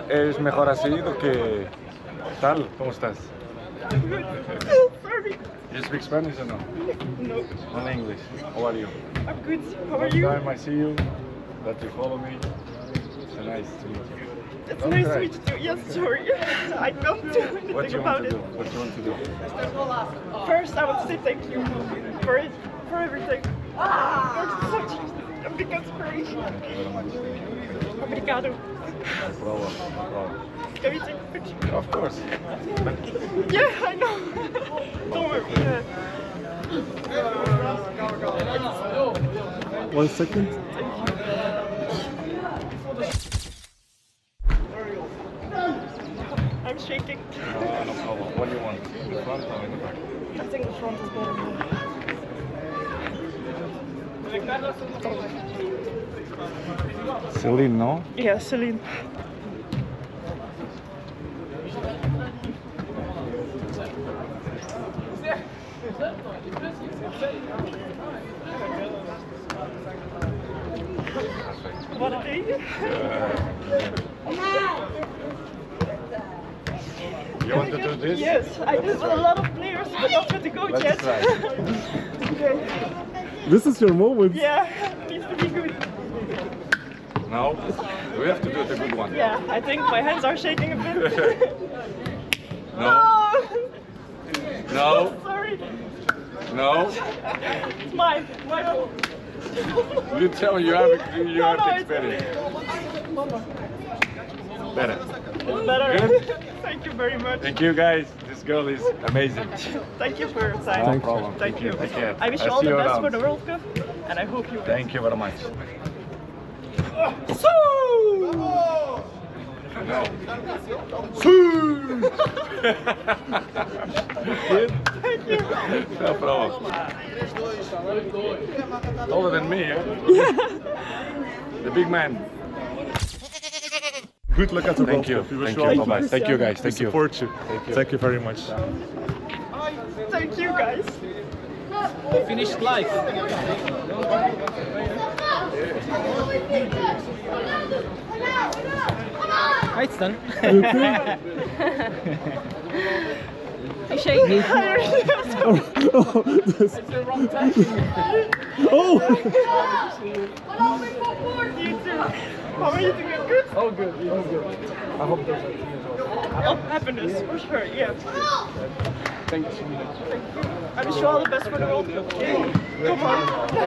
Es mejor así do que tal. ¿Cómo estás? Sorry. You speak Spanish or no? No. Only English. How are you? I'm good. How are First you? time I see you, that you follow me. It's nice to meet you. It's Don't nice to cry. meet you. Yes, sorry. I don't do anything What do you about want to it. do? What do you want to do? First, I want to say thank you for it, for everything. You're such a big inspiration. Thank you very much. Obrigado. No problem. No problem. Can we take a picture? Of course. Yeah, I know. Don't worry. Yeah. 1 second. I'm shaking. No problem. What do you want? In the front or in the back? I think the front is better. Celine, no? Yeah, Celine. What a day. You want to do this? Yes, I did with a lot of players, but not with the coach Let's yet. try. Okay. This is your moment. Yeah, needs to be good. No? We have to do the good one. Yeah, I think my hands are shaking a bit. No? No? Sorry. No? It's mine. My fault. You tell me you have the it's experience. Better. It's better. Good? Thank you very much. Thank you guys. This girl is amazing. Thank you for your time. No problem. Thank you. Take care. I wish you I'll all see the you best around. for the World Cup, and I hope you win. Thank you very much. So! Good? Thank you. No problem. Taller than me, eh? The big man. Good luck at the Thank you. World Cup. We wish Thank all you. the Bye-bye. best. Thank you guys. We Thank you. support you. Thank you. Thank you very much. Thank you, guys. Finished live. It's done. I shake. Oh, this- oh! You too. How are you doing? Good? Oh, good. Oh, good. I hope there's a team as well. Of happiness, for sure, yeah. Thank you. I wish you all the best for the World Cup. Come on.